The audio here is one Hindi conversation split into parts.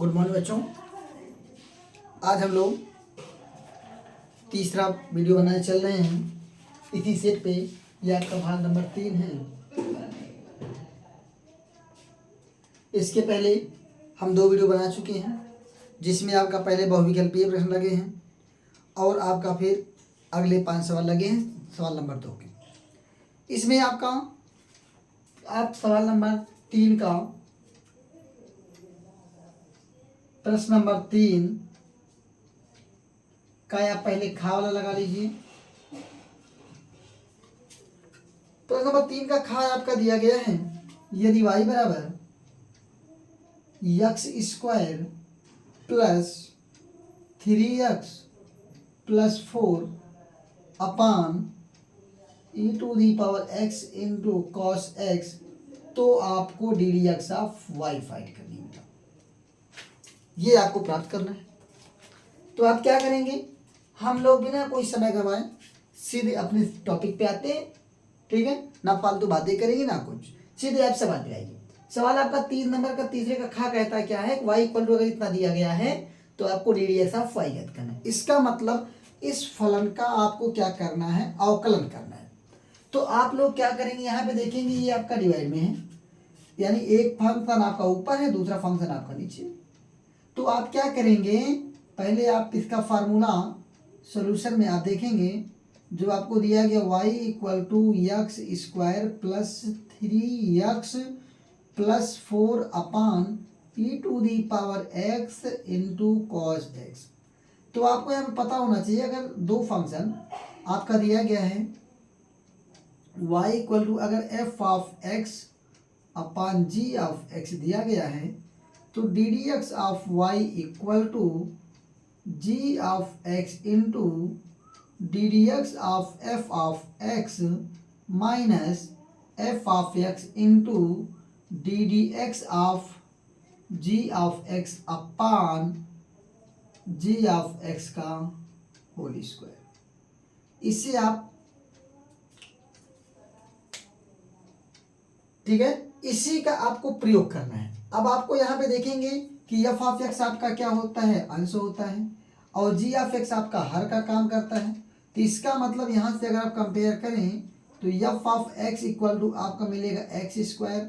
गुड मॉर्निंग बच्चों। आज हम लोग तीसरा वीडियो बनाने चल रहे हैं इसी सेट पे। यह आपका भाग नंबर 3 है। इसके पहले हम 2 वीडियो बना चुके हैं जिसमें आपका पहले बहुविकल्पीय प्रश्न लगे हैं और आपका फिर अगले 5 सवाल लगे हैं सवाल नंबर 2 के। इसमें आप सवाल नंबर 3 का प्रश्न नंबर 3 का आप पहले खा वाला लगा लीजिए। प्रश्न नंबर 3 का खा आपका दिया गया है, यदि y बराबर x square plus 3x plus 4 upon e⁻x into cos x, तो आपको ddx ऑफ y फाइंड करनी होगा। ये आपको प्राप्त करना है। तो आप क्या करेंगे, हम लोग बिना कोई समय गवाए सीधे अपने टॉपिक पे आते हैं। ठीक है, ना फालतू बातें करेंगे ना कुछ, सीधे आप सवाल पे आइए। सवाल आपका 3 नंबर का तीसरे का खा कहता है क्या है, y इक्वल टू अगर इतना दिया गया है तो आपको ddx ऑफ y ज्ञात करना है। इसका मतलब इस फलन का आपको क्या करना है, अवकलन करना है। तो आप लोग क्या करेंगे, यहाँ पे देखेंगे ये आपका डिवाइड में है, यानी एक फंक्शन आपका ऊपर है दूसरा फंक्शन आपका नीचे। तो आप क्या करेंगे, पहले आप इसका फार्मूला सॉल्यूशन में आप देखेंगे जो आपको दिया गया y equal to x square plus 3x plus 4 upon e⁻x into cos x। तो आपको यहाँ पे पता होना चाहिए, अगर 2 फंक्शन आपका दिया गया है y इक्वल टू अगर f of x upon g of x दिया गया है तो ddx of y equal to g of x into ddx of f of x minus f of x into ddx of g of x upon g of x का होल स्क्वायर। इससे आप ठीक है, इसी का आपको प्रयोग करना है। अब आपको यहाँ पे देखेंगे कि f ऑफ x आपका क्या होता है, अंश होता है, और g ऑफ x आपका हर का काम करता है। तो इसका मतलब यहाँ से अगर आप कंपेयर करें तो f of x equal to आपका मिलेगा x square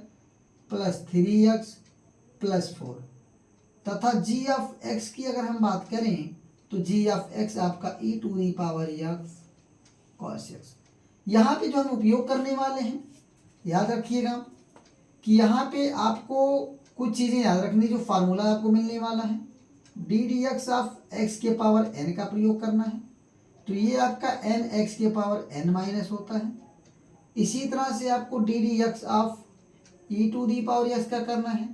plus 3x plus 4, तथा g ऑफ x की अगर हम बात करें तो g ऑफ x आपका e⁻x cos x। यहाँ पे जो हम उपयोग करने वाले हैं, याद रखिएगा कि यहाँ पे आपको कुछ चीज़ें याद रखनी, जो फार्मूला आपको मिलने वाला है ddx ऑफ x के पावर n का प्रयोग करना है। तो ये आपका n x के पावर n माइनस होता है। इसी तरह से आपको ddx ऑफ e⁻x का करना है,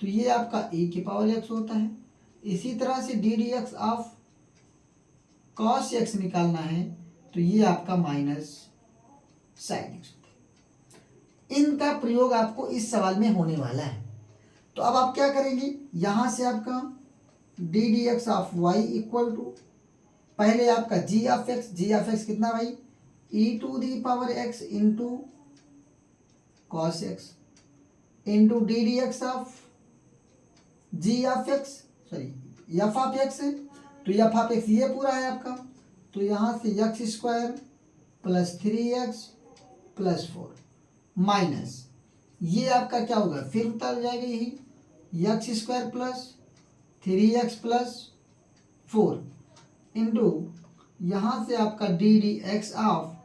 तो ये आपका e के पावर x होता है। इसी तरह से ddx ऑफ cos x निकालना है, तो ये आपका माइनस साइन x होता है। इनका प्रयोग आपको इस सवाल में होने वाला है। तो अब आप क्या करेंगे, यहाँ से आपका ddx of y equal to पहले आपका g ऑफ x कितना भाई, e⁻x into cos x into ddx of g of x sorry f of x है, तो f ऑफ x ये पूरा है आपका, तो यहाँ से x square plus 3x plus 4 minus ये आपका क्या होगा, फिर उतर जाएगा यही x square plus 3x plus 4 into यहाँ से आपका ddx of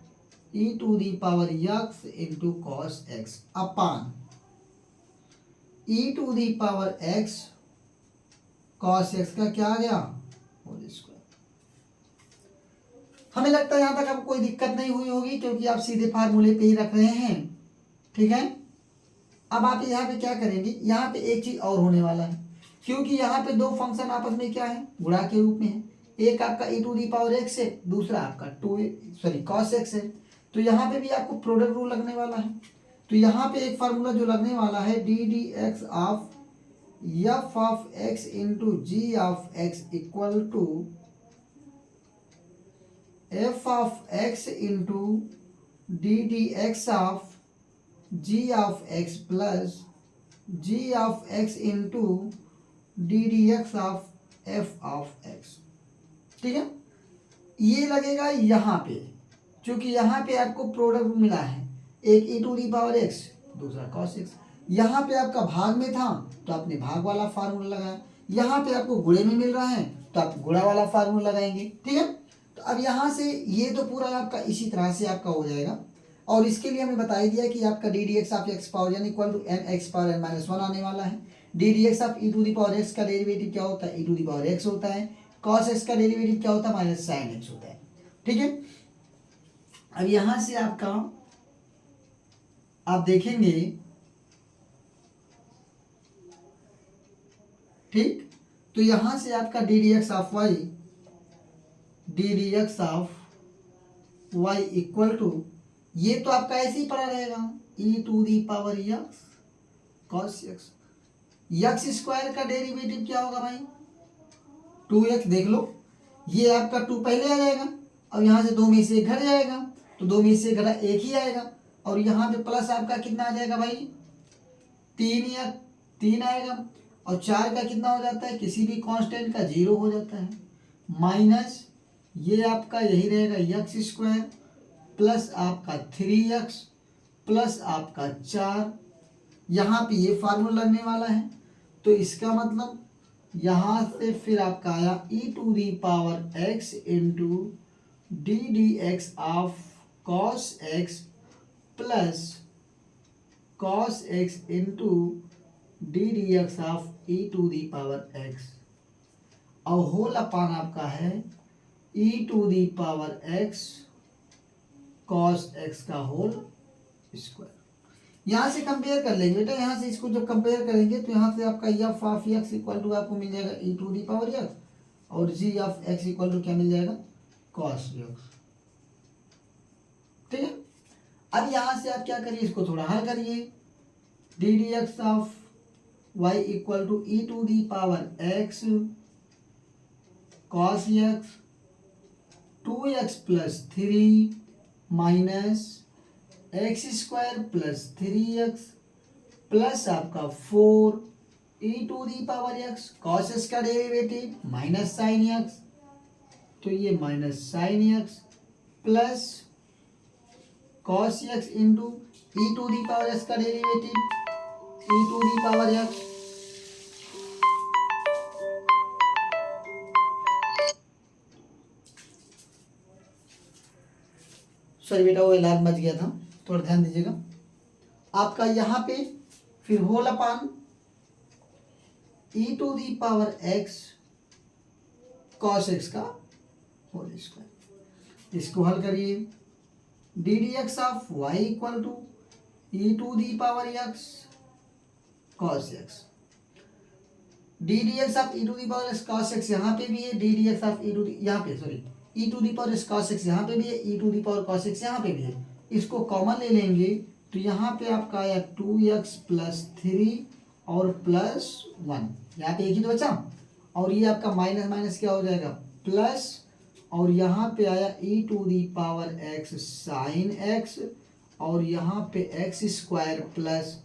e⁻x into cos x upon e⁻x cos x का क्या आ गया, होल स्क्वायर। हमें लगता है यहाँ तक आपको कोई दिक्कत नहीं हुई होगी, क्योंकि आप सीधे फार्मूले पे ही रख रहे हैं। ठीक है, अब आप यहाँ पे क्या करेंगे, यहाँ पे एक चीज और होने वाला है, क्योंकि यहाँ पे 2 फंक्शन आपस में क्या है, गुणा के रूप में है। एक आपका e⁻x है, दूसरा आपका cos x है। तो यहाँ पे भी आपको प्रोडक्ट रूल लगने वाला है। तो यहाँ पे एक फार्मूला जो लगने वाला है ddx of f of x into g of x equal to f of x into ddx of g of x plus g of x into d D x of f of x. ठीक है, ये लगेगा यहाँ पे, क्योंकि यहाँ पे आपको प्रोडक्ट मिला है, एक e to the power x, दूसरा कॉस एक्स। यहाँ पे आपका भाग में था तो आपने भाग वाला फार्मूला लगाया, यहाँ पे आपको गुणे में मिल रहा है तो आप गुणा वाला फार्मूला लगाएंगे। ठीक है, तो अब यहाँ से ये तो पूरा आपका इसी तरह से आपका हो जाएगा। और इसके लिए हमें बता ही दिया कि आपका D D x of X power यानी equal to N X power N minus one आने वाला है। D D x of E to the power X का डेरिवेटिव क्या होता है, E to the power X होता है। कॉस एक्स का डेरिवेटिव क्या होता है, माइनस साइन एक्स होता है। ठीक है, अब यहां से आपका आप देखेंगे, ठीक, तो यहां से आपका D D x of Y, D D x of Y equal to, ये तो आपका ऐसे ही पड़ा रहेगा, E to the power x cos X. X square का डेरिवेटिव क्या होगा भाई, 2x। देख लो, ये आपका 2 पहले आ जाएगा, अब यहाँ से 2 में से 1 घट जाएगा, तो 2 में से 1 घटा 1 ही आएगा, और यहाँ पे प्लस आपका कितना आ जाएगा भाई, 3 या 3 आएगा, और 4 का कितना हो जाता है, किसी भी कांस्टेंट का 0 हो जाता है, माइनस ये आपका यही रहेगा एक्स स्क्वायर प्लस आपका 3x प्लस आपका 4, यहाँ पे ये फार्मूला लगने वाला है। तो इसका मतलब यहाँ से फिर आपका आया e to the power x into d D x of cos x plus cos x into d D x of e to the power x, और होल अपान आपका है e to the power x cos x का होल स्क्वायर। यहाँ से कंपेयर कर लेंगे बेटा, यहाँ से इसको जब कंपेयर करेंगे तो यहाँ से आपका f of x equal to आपको मिल जाएगा e to the power x, और g of x equal to क्या मिल जाएगा, कॉस एक्स। ठीक है, अब यहाँ से आप क्या करिए, इसको थोड़ा हल करिए, D D x of Y equal to E to the power x cos X 2x plus 3 minus X square plus 3x plus आपका 4 E to the power x, cos x का डेरिवेटिव माइनस साइन एक्स, तो ये minus sine X plus cos x into E to the power X का derivative E to the power X, sorry बेटा वो अलार्म बज गया था, थोड़ा ध्यान दीजिएगा। आपका यहाँ पे फिर whole upon E to the power x cos x का होल स्क्वायर, इसको हल करिए, D D x of Y equal to E to the power x cos x, d D x of E to the power x cos x यहाँ पे भी है, D D x of E to the, यहाँ पे sorry e to the power x cos x यहाँ पे भी है, E to the power cos x यहाँ पे भी है, इसको कॉमन ले लेंगे तो यहाँ पे आपका आया 2x प्लस 3 और प्लस 1, यहाँ पे एक ही तो बचा, और ये आपका माइनस माइनस क्या हो जाएगा प्लस, और यहाँ पे आया E to the power x sine x, और यहाँ पे X square plus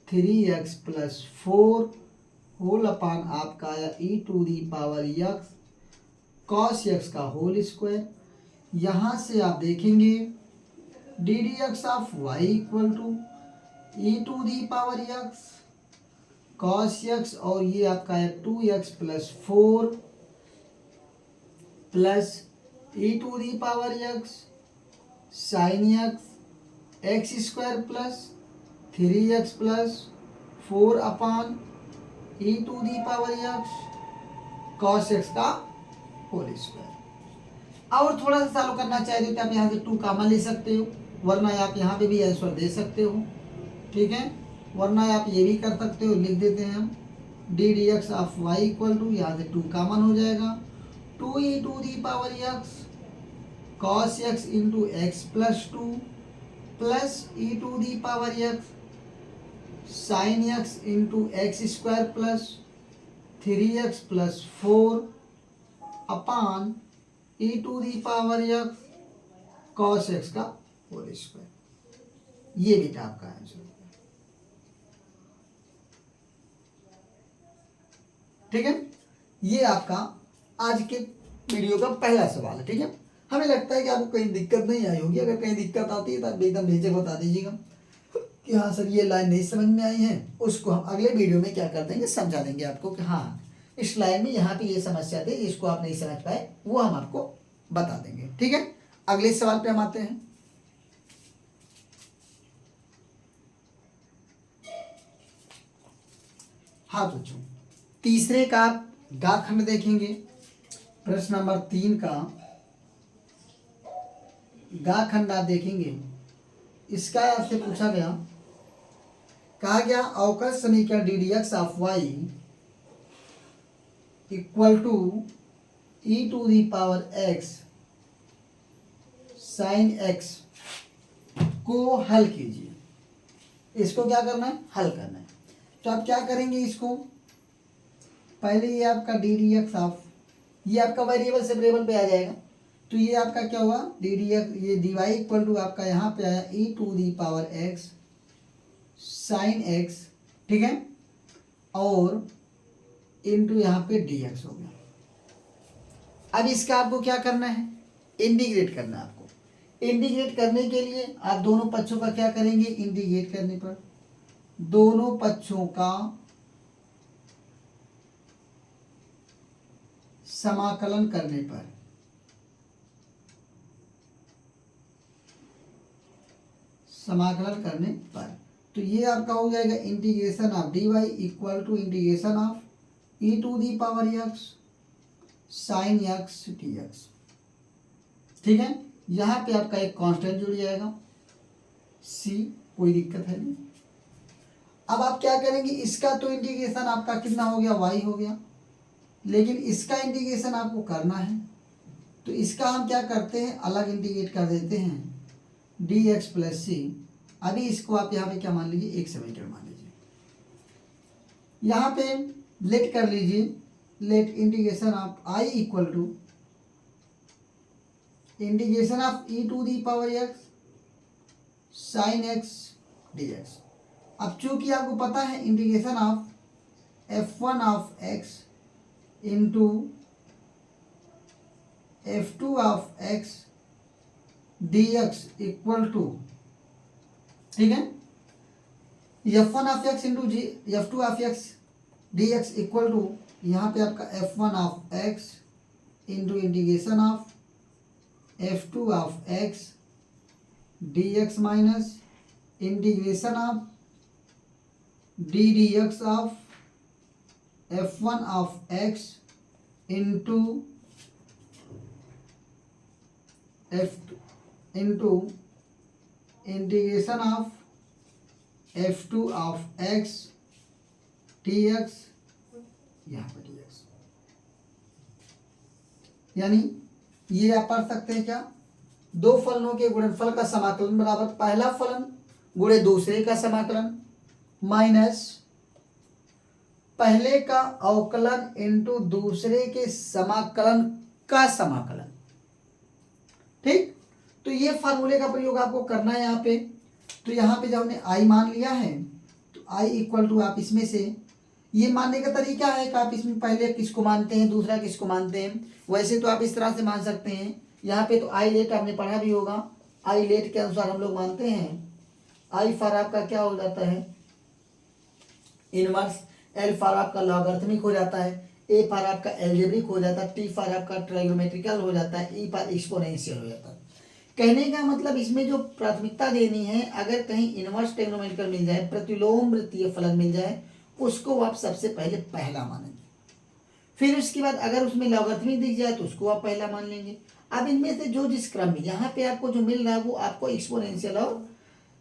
3x plus 4 whole upon आपका आया E to the power x cos x का होल स्क्वायर। यहाँ से आप देखेंगे D D x of Y equal to E to the power x cos X, और ये आपका है 2x plus 4 plus E to the power x sine X X square plus 3x plus 4 upon E to the power x cos x का होल स्क्वायर। और थोड़ा सा चालू करना चाहिए तो आप यहाँ से 2 कॉमन ले सकते हो, वरना आप यहाँ पे भी आंसर दे सकते हो। ठीक है, वरना आप ये भी कर सकते हो, लिख देते हैं हम D D x of Y equal to, यहाँ से 2 कॉमन हो जाएगा, 2 E to the power x cos x into X plus 2 plus E to the power x sine x into X square plus 3x plus 4 upon E to the power x cos x का होल स्क्वायर। ये बेटा आपका आंसर हो गया। ठीक है, ये आपका आज के वीडियो का पहला सवाल है। ठीक है, हमें लगता है कि आपको कहीं दिक्कत नहीं आई होगी। अगर कहीं दिक्कत आती है तो आप एकदम बेझिझक बता दीजिएगा कि हाँ सर ये लाइन नहीं समझ में आई है। उसको हम अगले वीडियो में क्या कर देंगे, समझा देंगे आपको कि हाँ इस लाइन में यहाँ पे ये समस्या थी, इसको आप नहीं समझ पाए, वो हम आपको बता देंगे। ठीक है, अगले सवाल पे हम आते हैं। हाँ बच्चों, तीसरे का आप गा खंड देखेंगे। प्रश्न नंबर 3 का गा खंड आप देखेंगे। इसका आपसे पूछा गया, कहा गया अवकल समीकरण d D x of Y equal to E to the power x sine x को हल कीजिए। इसको क्या करना है, हल करना है। तो आप क्या करेंगे, इसको पहले ये आपका डी डी एक्स ऑफ, ये आपका वेरिएबल से वेरिएबल पे आ जाएगा। तो ये आपका क्या हुआ, डी डी एक्स, ये डी वाई इक्वल टू आपका यहाँ पे आया E to the power x sine X, ठीक है, और इनटू यहाँ पे डी एक्स हो गया। अब इसका आपको क्या करना है, इंटीग्रेट करना है आपको। इंटीग्रेट करने के लिए आप दोनों पक्षों का क्या करेंगे, इंटीग्रेट करने पर दोनों पक्षों का समाकलन करने पर, समाकलन करने पर तो ये आपका हो जाएगा integration of d Y equal to integration of E to the power x sine x D x. ठीक है, यहाँ पे आपका एक कांस्टेंट जुड़ जाएगा सी, कोई दिक्कत है नहीं। अब आप क्या करेंगे, इसका तो इंटीग्रेशन आपका कितना हो गया, वाई हो गया, लेकिन इसका इंटीग्रेशन आपको करना है। तो इसका हम क्या करते हैं, अलग इंटीग्रेट कर देते हैं, डी एक्स प्लस सी। अभी इसको आप यहाँ पे क्या मान लीजिए, एक समीकरण मान लीजिए। यहाँ पे लेट कर लीजिए, let integration of I equal to integration of E to the power x sine x D x. अब चूंकि आपको पता है integration of f one of x into f two of x D x equal to, ठीक है, f one of x into g f two of x D x equal to यहाँ पे आपका f one of x into integration of f two of x D x minus integration of D D x of f one of x into into integration of f two of x T x, यहाँ पर डी एक्स। यानी ये आप पढ़ सकते हैं क्या, दो फलनों के गुणनफल का समाकलन बराबर पहला फलन गुणे दूसरे का समाकलन माइनस पहले का अवकलन इंटू दूसरे के समाकलन का समाकलन। ठीक, तो ये फार्मूले का प्रयोग आपको करना है यहाँ पे। तो यहाँ पे जब हमने आई मान लिया है तो आई इक्वल टू, आप इसमें से ये मानने का तरीका है कि आप इसमें पहले किसको मानते हैं, दूसरा किसको मानते हैं। वैसे तो आप इस तरह से मान सकते हैं, यहाँ पे तो आई लेट आपने पढ़ा भी होगा, आई लेट के अनुसार हम लोग मानते हैं। आई फॉर आपका क्या हो जाता है, इनवर्स, एल फॉर आपका लॉगरिथमिक हो जाता है, ए फॉर आपका एल्जेब्रिक हो जाता है, टी फॉर आपका ट्राइगोनोमेट्रिकल हो जाता है, ई फॉर एक्सपोनेंशियल हो जाता है। कहने का मतलब इसमें जो प्राथमिकता देनी है, अगर कहीं इनवर्स ट्राइगोनोमेट्रिकल मिल जाए, प्रतिलोम वृत्तीय फलन मिल जाए, उसको आप सबसे पहले पहला मानेंगे। फिर उसके बाद अगर उसमें लॉगरिथमिक दिख जाए तो उसको आप पहला मान लेंगे। अब इनमें से जो जिस क्रम में यहाँ पे आपको जो मिल रहा है वो आपको एक्सपोनेंशियल और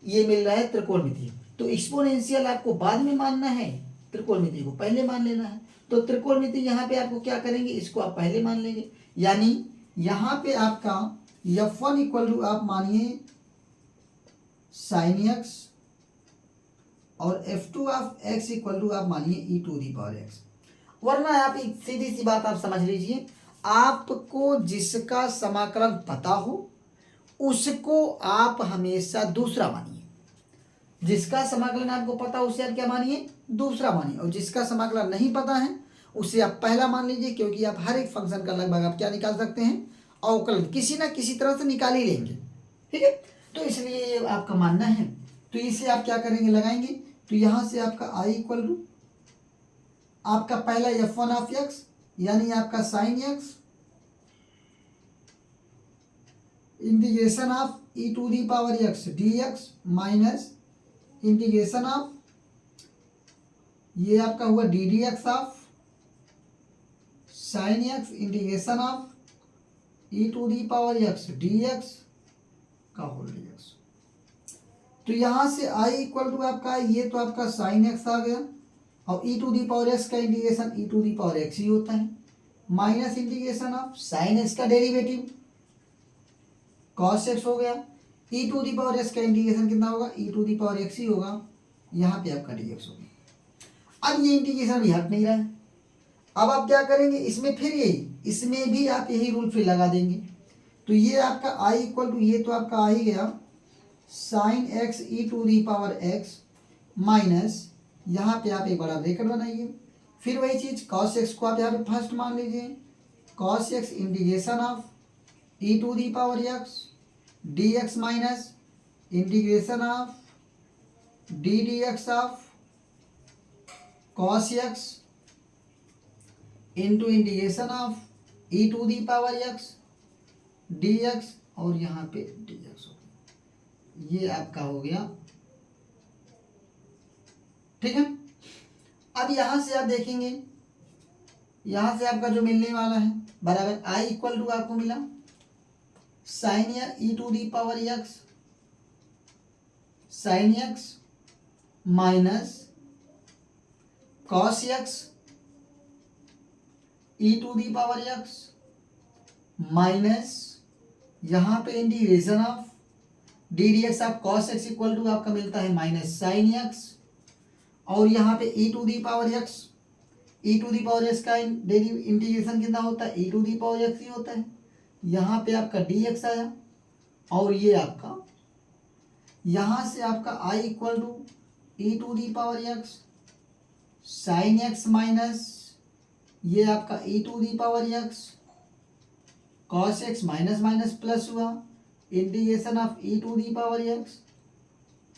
ये मिल रहा है त्रिकोणमिति। तो एक्सपोनेंशियल आपको बाद में मानना है, त्रिकोणमिति को पहले मान लेना है। तो त्रिकोणमिति यहाँ पे आपको क्या करेंगे, इसको आप पहले मान लेंगे। यानी यहाँ पे आपका एफ वन इक्वल टू आप मानिए साइन एक्स और f two of x equal to आप मानिए e to the power x. वरना आप एक सीधी सी बात आप समझ लीजिए, आपको जिसका समाकलन पता हो उसको आप हमेशा दूसरा मानिए। जिसका समाकलन आपको पता उसे आप क्या मानिए, दूसरा मानिए। और जिसका समाकलन नहीं पता है उसे आप पहला मान लीजिए, क्योंकि आप हर एक फंक्शन का लगभग आप क्या निकाल सकते हैं, अवकलन किसी ना किसी तरह से निकाल ही लेंगे। ठीक है, तो इसलिए ये आपका मानना है। तो इसे आप क्या करेंगे, लगाएंगे। तो यहाँ से आपका आई इक्वल टू आपका पहला f1 ऑफ एक्स यानी आपका sine x integration of E to the power x D x minus integration of ये आपका हुआ D D x of sine x integration of E to the power x D x का होल डी एक्स। तो यहाँ से आई इक्वल टू आपका ये तो आपका साइन एक्स आ गया और E to the power X का integration E to the power X ही होता है minus integration of sine X का डेरिवेटिव कॉस एक्स हो गया। E to the power X का इंटीग्रेशन कितना होगा, E to the power X ही होगा, यहाँ पे आपका डी एक्स होगा। अब ये इंटीग्रेशन भी हट नहीं रहा है। अब आप क्या करेंगे, इसमें फिर यही, इसमें भी आप यही रूल फिर लगा देंगे। तो ये आपका आई इक्वल टू ये तो आपका आ ही गया sine x E to the power x minus यहाँ पे आप एक बड़ा ब्रैकेट बनाइए, फिर वही चीज कॉस एक्स को आप यहाँ पे फर्स्ट मान लीजिए, cos x integration of E to the power x D x minus integration of D D x of cos x into integration of E to the power x D x और यहाँ पे डी एक्स हो गया। ये आपका हो गया। ठीक है, अब यहां से आप देखेंगे, यहां से आपका जो मिलने वाला है बराबर आई इक्वल टू आपको मिला साइन या E to the power x sine x minus cos X E to the power x minus यहाँ पे integration of D D x of cos X equal to आपका मिलता है माइनस साइन एक्स और यहाँ पे E to the power X का इंटीग्रेशन कितना होता है, E to the power X ही होता है। यहाँ पे आपका डी एक्स आया और ये आपका यहाँ से आपका I equal to E to the power x sine x minus ये आपका E to the power x cos X minus minus plus हुआ integration of E to the power x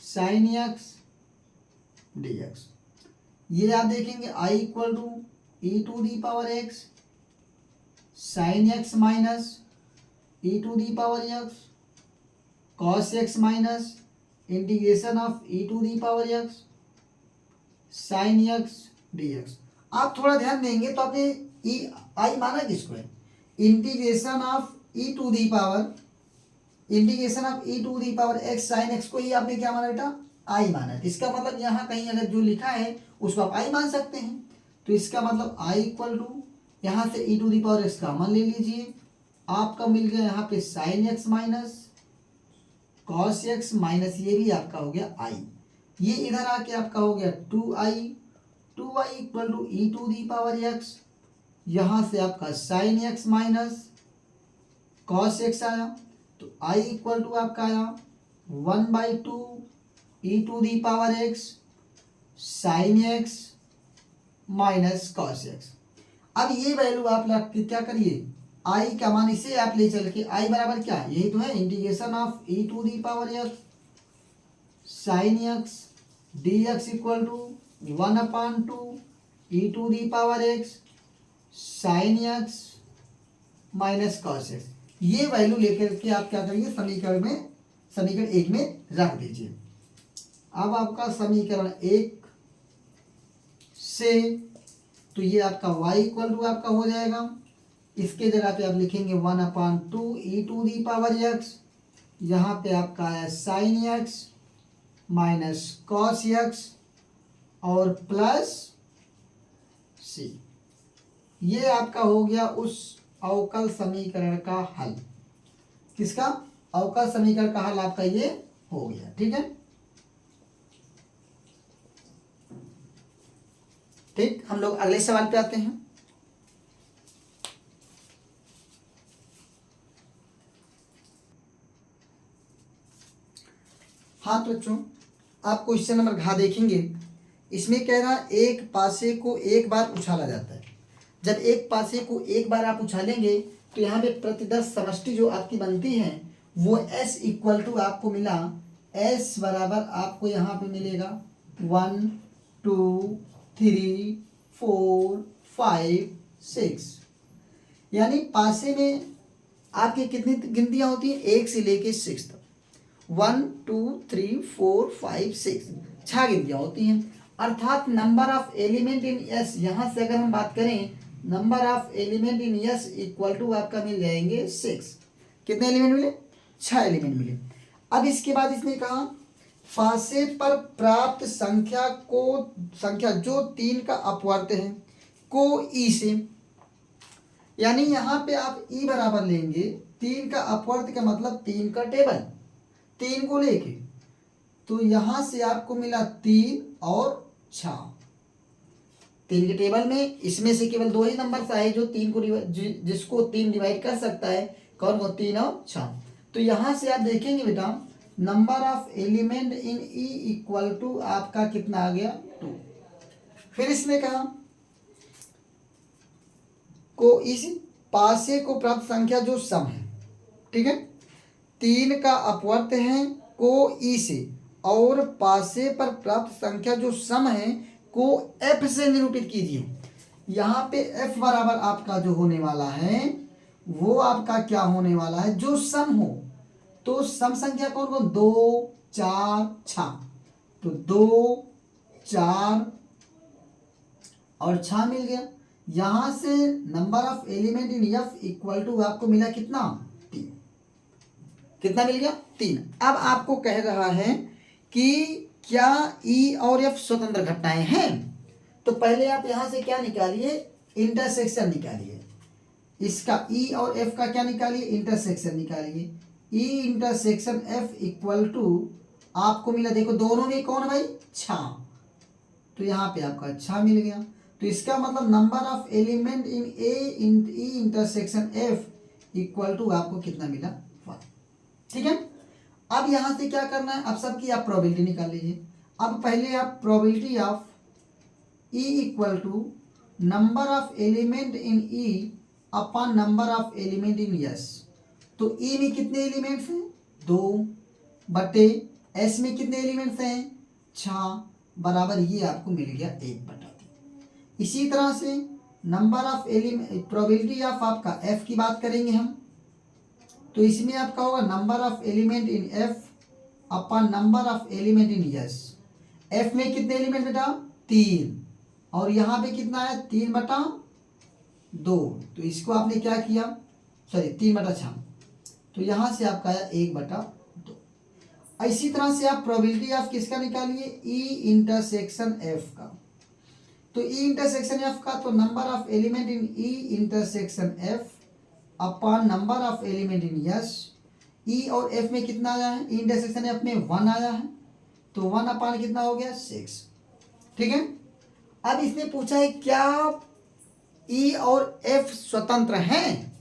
sine x D X. ये आप देखेंगे I equal to E to the power x sine x minus E to the power x cos X minus integration of E to the power x sine x D x. आप थोड़ा ध्यान देंगे तो आपने ई आई माना किसको है, integration of E to the power x sine x को ही आपने क्या माना बेटा, आई माना है। इसका मतलब यहाँ कहीं अगर जो लिखा है उसको आप आई मान सकते हैं। तो इसका मतलब आई इक्वल टू यहाँ से ई टू दी पावर एक्स का मान ले लीजिए, आपका मिल गया यहाँ पे sine x minus cos X minus ये भी आपका हो गया आई, ये इधर आके आपका हो गया two I equal to E to the power X, यहाँ से आपका sine x minus cos X आया तो आई इक्वल टू आपका आया 1/2 ई to the power x sine x minus cos X. अब ये वैल्यू आप लग के क्या करिए, आई का मान इसे आप ले चल के आई बराबर क्या, यही तो है integration of E to the power x sine x D x equal to 1/2 E to the power x sine x minus cos x. ये वैल्यू लेकर के आप क्या करेंगे, समीकरण एक में रख दीजिए। अब आपका समीकरण एक से तो ये आपका y इक्वल टू आपका हो जाएगा, इसके जगह पे आप लिखेंगे 1/2 ई टू दी पावर एक्स, यहाँ पे आपका आया sine x minus cos X और प्लस सी। ये आपका हो गया उस अवकल समीकरण का हल। किसका, अवकल समीकरण का हल आपका ये हो गया। ठीक है, ठीक, हम लोग अगले सवाल पे आते हैं। हाँ तो बच्चों आप क्वेश्चन नंबर घ देखेंगे, इसमें कह रहा एक पासे को एक बार उछाला जाता है। जब एक पासे को एक बार आप उछालेंगे तो यहाँ पे प्रतिदर्श समष्टि जो आपकी बनती है वो S इक्वल टू आपको मिला, S बराबर आपको यहाँ पे मिलेगा 1 2 3 4 5 6, यानी पासे में आपकी कितनी गिनतियाँ होती हैं, 1 से लेके 6 तक, 1 2 3 4 5 6, 6 गिनतियाँ होती हैं। अर्थात number of element in S, यहाँ से अगर हम बात करें number of element in S equal to आपका मिल जाएंगे 6। कितने एलिमेंट मिले, 6 एलिमेंट मिले। अब इसके बाद इसने कहा पासे पर प्राप्त संख्या जो 3 का अपवर्त है को ई से, यानी यहाँ पे आप ई बराबर लेंगे 3 का अपवर्त का मतलब 3 का टेबल, 3 को लेके, तो यहाँ से आपको मिला 3 और 6। 3 के टेबल में इसमें से केवल 2 ही नंबर आए जो 3 को जिसको 3 डिवाइड कर सकता है, कौन को, 3 और 6। तो यहाँ से आप देखेंगे बेटा number of element in E equal to आपका कितना आ गया, 2। फिर इसने कहा को इस पासे को प्राप्त संख्या जो सम है, ठीक है, 3 का अपवर्त है को ई से, और पासे पर प्राप्त संख्या जो सम है को एफ से निरूपित कीजिए। यहाँ पे एफ बराबर आपका जो होने वाला है वो आपका क्या होने वाला है, जो सम हो। तो सम संख्या कौन कौन, 2 4 6, तो 2 4 और 6 मिल गया। यहाँ से number of element in F equal to आपको मिला कितना, 3। कितना मिल गया, 3। अब आपको कह रहा है कि क्या ई और एफ स्वतंत्र घटनाएं हैं, तो पहले आप यहाँ से क्या निकालिए, इंटरसेक्शन निकालिए। इसका ई और एफ का क्या निकालिए, इंटरसेक्शन निकालिए। E intersection F equal to आपको मिला, देखो दोनों में कौन भाई, 6, तो यहाँ पे आपका 6 मिल गया। तो इसका मतलब number of element in A E intersection F equal to आपको कितना मिला, 1। ठीक है, अब यहाँ से क्या करना है, अब सबकी आप प्रोबेबिलिटी निकाल लीजिए। अब पहले आप probability of E equal to number of element in E upon number of element in S. तो ई में कितने एलिमेंट्स हैं, 2 बटे एस में कितने एलिमेंट्स हैं, 6, बराबर ये आपको मिल गया 1/3। इसी तरह से number of element probability of आपका एफ की बात करेंगे हम, तो इसमें आपका होगा number of element in F upon number of element in S. F में कितने एलिमेंट बेटा, 3, और यहाँ पे कितना है, 3/2। तो इसको आपने क्या किया, सॉरी 3/6, तो यहाँ से आपका आया 1/2। इसी तरह से आप प्रोबेबिलिटी ऑफ किसका निकालिए, ई इंटरसेक्शन एफ का। तो ई इंटरसेक्शन एफ का, तो number of element in E intersection F upon number of element in S. E और एफ में कितना आया है, ई इंटरसेक्शन एफ में 1 आया है, तो 1 अपॉन कितना हो गया, 6। ठीक है, अब इसने पूछा है क्या ई और एफ स्वतंत्र हैं।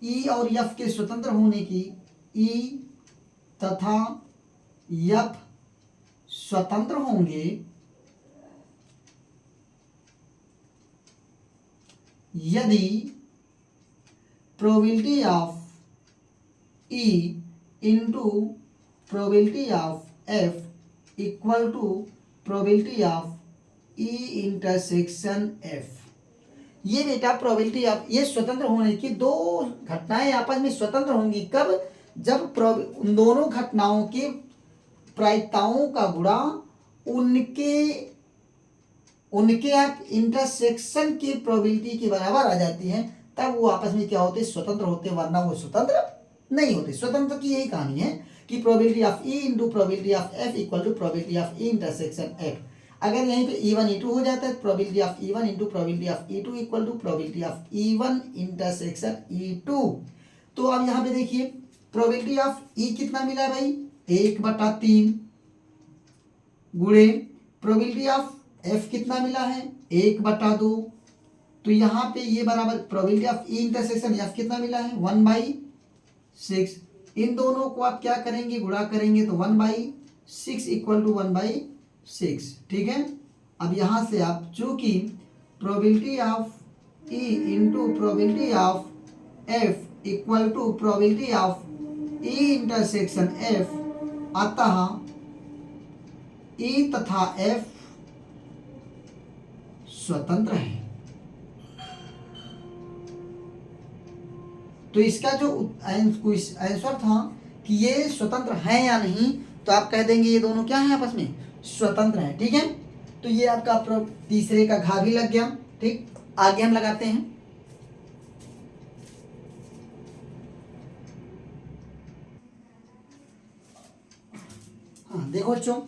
ई और एफ के स्वतंत्र होने की, ई तथा एफ स्वतंत्र होंगे यदि probability of E into probability of F equal to probability of E intersection F. ये बेटा प्रोबेबिलिटी ऑफ, ये स्वतंत्र होने की, 2 घटनाएं आपस में स्वतंत्र होंगी कब, जब उन दोनों घटनाओं के प्रायिकताओं का गुणा उनके आप इंटरसेक्शन की प्रोबेबिलिटी के बराबर आ जाती है, तब वो आपस में क्या होते, स्वतंत्र होते, वरना वो स्वतंत्र नहीं होते। स्वतंत्र की यही कहानी है कि probability of E into probability of F equal to probability of E intersection F. अगर यहीं पे E1 E2 हो जाता है, probability of E1 into probability of E2 equal to probability of E1 intersection E2। तो अब यहाँ पे देखिए प्रोबेबिलिटी ऑफ E कितना मिला है भाई, 1/3 गुणे प्रोबेबिलिटी ऑफ F कितना मिला है, 1/2। तो यहाँ पे ये बराबर probability of E intersection F कितना मिला है, 1/6। इन दोनों को आप क्या करेंगे, गुणा करेंगे, तो 1/6 इक्वल टू 1/6। ठीक है, अब यहाँ से आप चूंकि probability of E into probability of F equal to probability of E intersection F. अतः ई तथा एफ स्वतंत्र है। तो इसका जो आंसर था कि ये स्वतंत्र है या नहीं, तो आप कह देंगे ये दोनों क्या है, आपस में स्वतंत्र है। ठीक है, तो ये आपका तीसरे का घा भी लग गया। ठीक, आगे हम लगाते हैं। हाँ देखो बच्चों,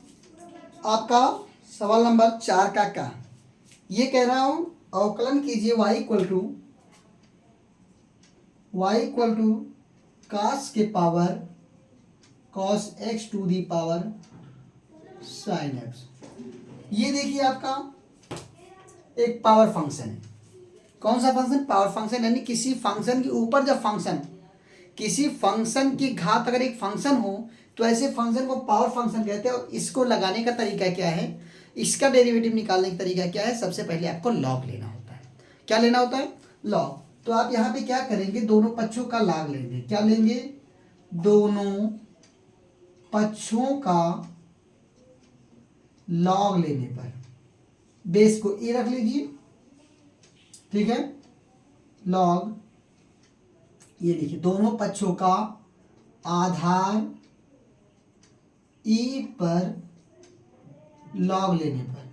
आपका सवाल नंबर 4 का ये कह रहा हूं, अवकलन कीजिए y इक्वल टू cos के power cos x to the power sin x। ये देखिए आपका एक पावर फंक्शन है। कौन सा फंक्शन? पावर फंक्शन, यानी किसी फंक्शन के ऊपर जब फंक्शन, किसी फंक्शन की घात अगर एक फंक्शन हो तो ऐसे फंक्शन को पावर फंक्शन कहते हैं। और इसको लगाने का तरीका क्या है, इसका डेरिवेटिव निकालने का तरीका क्या है? सबसे पहले आपको लॉग लेना होता है। क्या लेना होता है? लॉग। तो आप यहाँ पे क्या करेंगे, दोनों पक्षों का लॉग लेंगे। क्या लेंगे? दोनों पक्षों का लॉग लेने पर बेस को ए रख लीजिए। ठीक है, लॉग, ये लिखिए दोनों पक्षों का आधार ई पर लॉग लेने पर।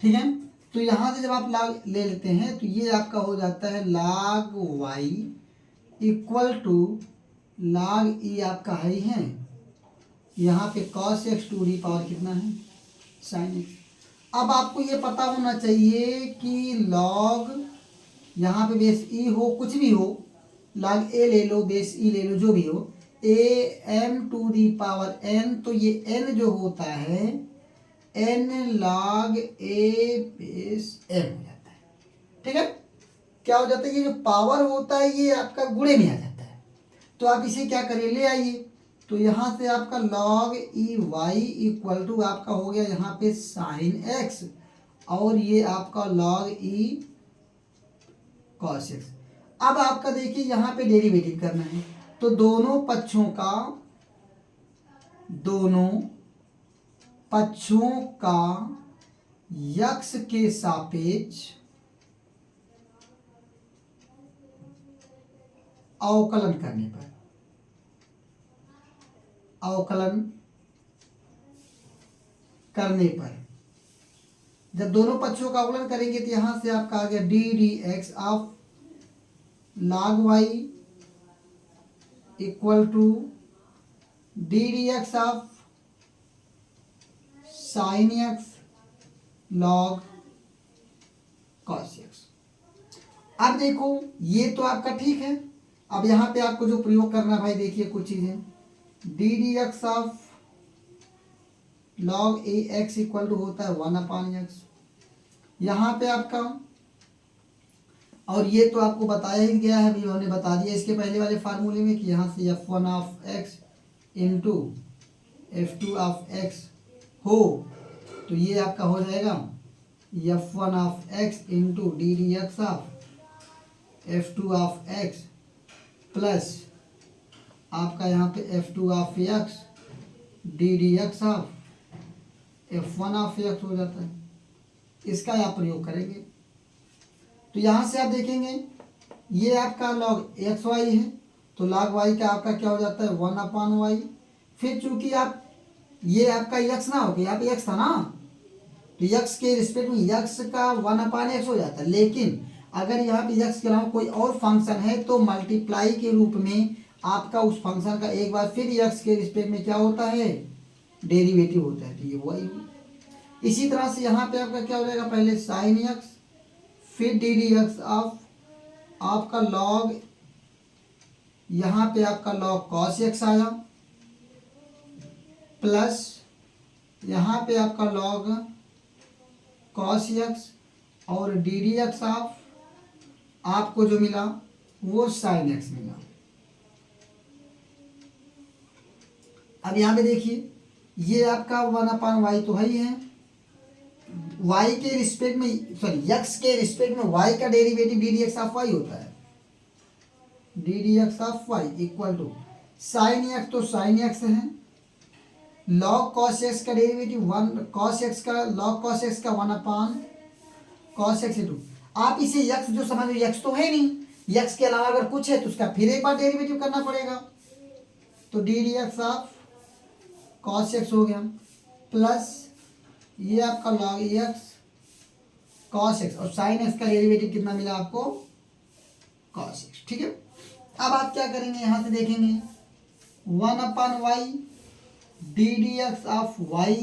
ठीक है, तो यहां से जब आप लॉग ले लेते हैं तो ये आपका हो जाता है log y equal to log e आपका हाई है, यहाँ पे cos x to the power कितना है? sin x। अब आपको ये पता होना चाहिए कि लॉग यहाँ पे बेस ई हो, कुछ भी हो, log a ले लो, बेस ई ले लो, जो भी हो, a m to the power n, तो ये n जो होता है n log a base m हो जाता है। ठीक है, क्या हो जाता है? ये जो पावर होता है ये आपका गुणे में आ जाता है। तो आप इसे क्या करिए, ले आइए। तो यहाँ से आपका log e y equal to आपका हो गया यहाँ पे साइन x, और ये आपका log ई cos x। अब आपका देखिए यहाँ पे डेरिवेटिव करना है, तो दोनों पक्षों का यक्स के सापेक्ष अवकलन करने पर, जब दोनों पक्षों का अवकलन करेंगे तो यहां से आपका आ गया d D x of log y equal to d D x of sine x log cos x। अब देखो ये तो आपका ठीक है। अब यहाँ पे आपको जो प्रयोग करना भाई, देखिए कुछ चीजें, d D x of log a x equal to होता है 1/x। यहाँ पे आपका, और ये तो आपको बताया ही गया है, अभी हमने बता दिया इसके पहले वाले फार्मूले में कि यहाँ से f1 of x into f2 of x हो, तो ये आपका हो जाएगा f1 of x into d D x of f2 of x plus आपका यहाँ पे f2 of x D D x of f1 of x हो जाता है। इसका आप प्रयोग करेंगे तो यहाँ से आप देखेंगे ये आपका log एक्स वाई है, तो log y का आपका क्या हो जाता है 1/y। फिर चूंकि आप ये आपका x ना हो गया, यहाँ पे x था ना, तो x के रिस्पेक्ट में x का 1/x हो जाता है। लेकिन अगर यहाँ पे x के अलावा कोई और फंक्शन है तो मल्टीप्लाई के रूप में आपका उस फंक्शन का एक बार फिर x के रिस्पेक्ट में क्या होता है, डेरिवेटिव होता है। तो ये वही, इसी तरह से यहाँ पे आपका क्या हो जाएगा, पहले साइन x फिर डी डी एक्स ऑफ आपका log, यहाँ पे आपका log cos x आया, प्लस यहाँ पे आपका log cos x और डी डी एक्स ऑफ आपको जो मिला वो sin x मिला। अब यहाँ पे देखिए ये आपका 1/y तो है ही है, y के रिस्पेक्ट में, सॉरी x के रिस्पेक्ट में y का derivative d D x of y होता है। D D x of y equal to sine x, तो साइन एक्स है, लॉग कॉस एक्स का डेरिवेटिव वन, कॉस एक्स का लॉग कॉस एक्स का 1/, कॉस एक्स इंटू, आप इसे x जो समझ रहे, x तो है नहीं, x के अलावा अगर कुछ है तो उसका फिर एक बार डेरिवेटिव करना पड़ेगा। तो d D x of cos X हो गया, प्लस ये आपका लॉग एक्स कॉस एक्स, और साइन एक्स का डेरिवेटिव कितना मिला आपको, कॉस एक्स। ठीक है, अब आप क्या करेंगे, यहां से देखेंगे 1/y d D x of Y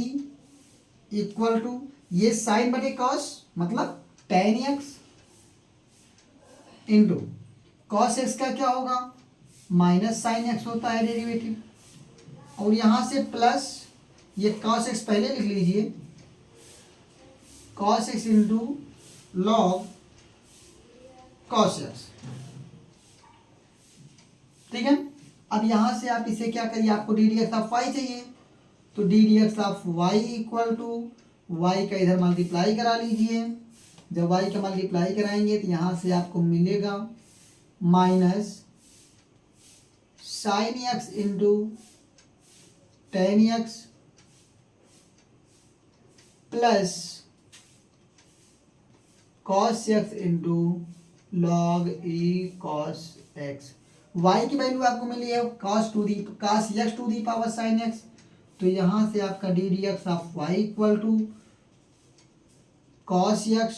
equal to, ये साइन बटे कॉस मतलब tan x into cos x का क्या होगा, माइनस साइन एक्स होता है डेरिवेटिव, और यहां से प्लस ये कॉस एक्स पहले लिख लीजिए, cos x into log cos x. ठीक है, अब यहां से आप इसे क्या करिए, आपको d D x of y चाहिए, तो d D x of Y equal to y का इधर मल्टीप्लाई करा लीजिए, जब वाई का मल्टीप्लाई कराएंगे तो यहां से आपको मिलेगा minus sine x into tan x plus cos x into log e cos x. Y की वैल्यू आपको मिली है cos x to the power sine x, तो यहां से आपका D D x of Y equal to cos x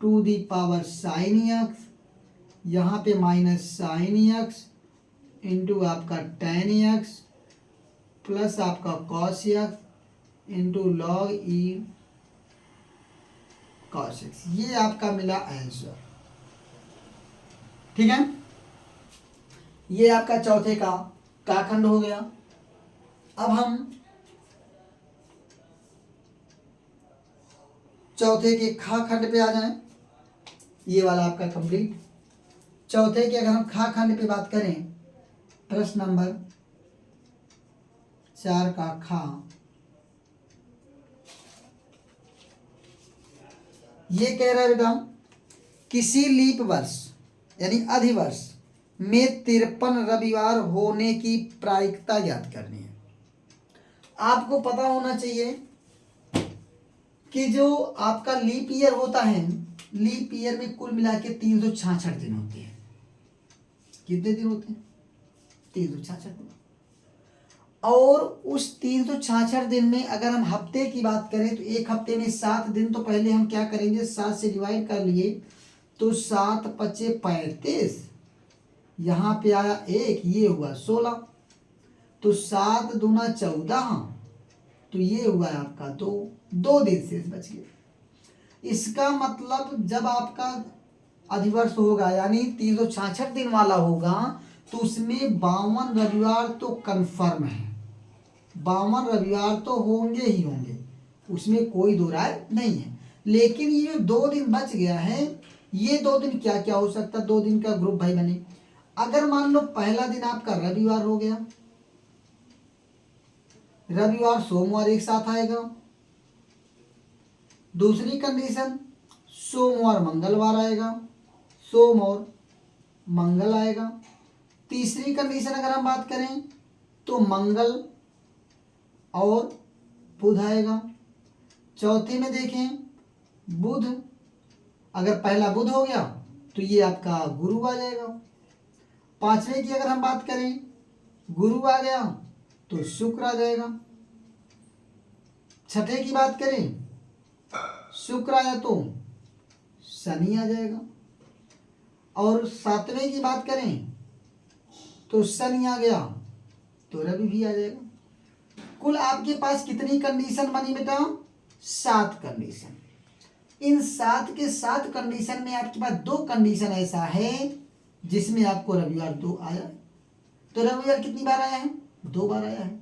to the power sine x, यहाँ पे माइनस साइन एक्स इंटू आपका टेन एक्स प्लस आपका cos x into log e cos x. ये आपका मिला आंसर। ठीक है, ये आपका चौथे का खंड हो गया। अब हम चौथे के खा खंड पे आ जाएं, ये वाला आपका कंप्लीट। चौथे के अगर हम खा खंड पे बात करें, प्रश्न नंबर 4 का खा, ये कह रहा है बेटा किसी लीप वर्ष यानी अधिवर्ष में 53 रविवार होने की प्रायिकता ज्ञात करनी है। आपको पता होना चाहिए कि जो आपका लीप ईयर होता है, लीप ईयर में कुल मिला के 366 दिन होते हैं। कितने दिन होते हैं? 366 दिन। और उस 366 दिन में अगर हम हफ्ते की बात करें तो एक हफ्ते में 7 दिन, तो पहले हम क्या करेंगे, 7 से डिवाइड कर लिए तो 7 पचे 35, यहाँ पे आया 1, ये हुआ 16, तो 7 दूना 14, तो ये हुआ आपका 2 दिन शेष बच गए। इसका मतलब जब आपका अधिवर्ष होगा यानी 366 दिन वाला होगा तो उसमें 52 रविवार तो कंफर्म है, 52 रविवार तो होंगे ही होंगे, उसमें कोई दो राय नहीं है। लेकिन ये जो 2 दिन बच गया है, ये 2 दिन क्या क्या हो सकता है, 2 दिन का ग्रुप भाई बने। अगर मान लो पहला दिन आपका रविवार हो गया, रविवार सोमवार एक साथ आएगा। दूसरी कंडीशन सोमवार मंगलवार आएगा, सोम और मंगल आएगा। तीसरी कंडीशन अगर हम बात करें तो मंगल और बुध आएगा। चौथे में देखें बुध, अगर पहला बुध हो गया तो ये आपका गुरु आ जाएगा। पांचवें की अगर हम बात करें गुरु आ गया तो शुक्र आ जाएगा। छठे की बात करें शुक्र आया तो शनि आ जाएगा। और सातवें की बात करें तो शनि आ गया तो रवि भी आ जाएगा। कुल आपके पास कितनी कंडीशन बनी बेटा? 7 कंडीशन। इन 7 के 7 कंडीशन में आपके पास 2 कंडीशन ऐसा है जिसमें आपको रविवार 2 आया, तो रविवार कितनी बार आया है? 2 बार आया है।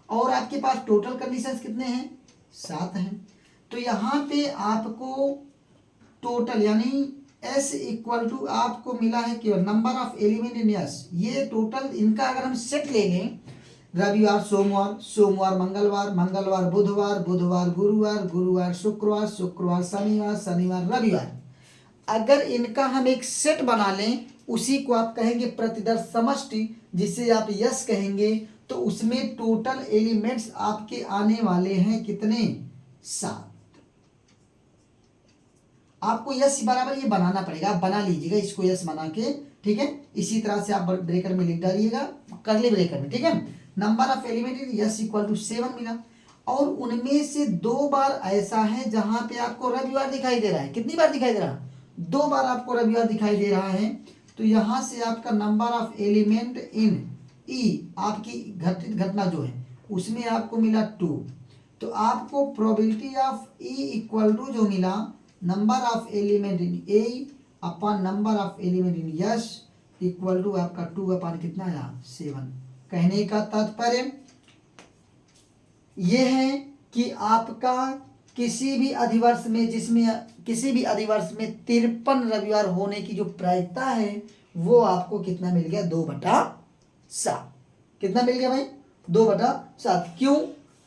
और आपके पास टोटल कंडीशंस कितने हैं? 7 हैं। तो यहाँ पे आपको टोटल यानी S इक्वल टू आपको मिला है केवल number of element in S। ये टोटल इनका अगर हम सेट ले लें रविवार सोमवार, सोमवार मंगलवार, मंगलवार बुधवार, बुधवार गुरुवार, गुरुवार शुक्रवार, शुक्रवार शनिवार, शनिवार रविवार। अगर इनका हम एक सेट बना लें, उसी को आप कहेंगे प्रतिदर्श समष्टि, जिसे आप यस कहेंगे, तो उसमें टोटल एलिमेंट्स आपके आने वाले हैं कितने? 7। आपको यस बराबर ये बनाना पड़ेगा, आप बना लीजिएगा इसको यस बना के, ठीक है। इसी तरह से आप ब्रेकर में लिख डालिएगा, करली ब्रेकर में, ठीक है। Number of element is S equal to 7 मिला, और उनमें से 2 बार ऐसा है जहां पे आपको रविवार दिखाई दे रहा है। कितनी बार दिखाई दे रहा है? 2 बार आपको रविवार दिखाई दे रहा है। तो यहां से आपका नंबर ऑफ एलिमेंट इन ई, आपकी घटित घटना जो है उसमें आपको मिला 2। तो आपको probability of E equal to जो मिला number of element in A upon number of element in S equal to आपका 2 अपॉन कितना आया? 7। कहने का तात्पर्य यह है कि आपका किसी भी अधिवर्ष में, जिसमें किसी भी अधिवर्ष में 53 रविवार होने की जो प्रायिकता है वो आपको कितना मिल गया? 2/7। कितना मिल गया भाई? 2/7। क्यों?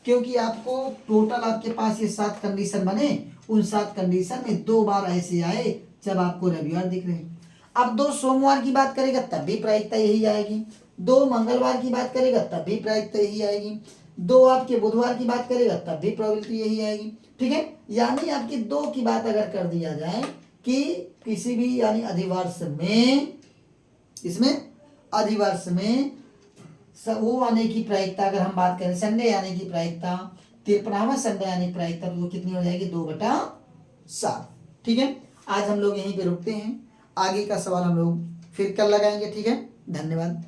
क्योंकि आपको टोटल आपके पास ये 7 कंडीशन बने, उन 7 कंडीशन में 2 बार ऐसे आए जब आपको रविवार दिख रहे हैं। अब 2 सोमवार की बात करेगा तब भी प्रायिकता यही आएगी, 2 मंगलवार की बात करेगा तब भी प्रायिकता यही आएगी, 2 आपके बुधवार की बात करेगा तब भी प्रोबेबिलिटी यही आएगी, ठीक है। यानी आपकी 2 की बात अगर कर दिया जाए कि किसी भी यानी अधिवर्ष में, इसमें अधिवर्ष में वो आने की प्रायिकता, अगर हम बात करें संडे आने की प्रायिकता, 53वां संडे आने की प्रायिकता, तो वो कितनी हो जाएगी? 2/7, ठीक है। आज हम लोग यहीं पे रुकते हैं, आगे का सवाल हम लोग फिर कल लगाएंगे, ठीक है। धन्यवाद।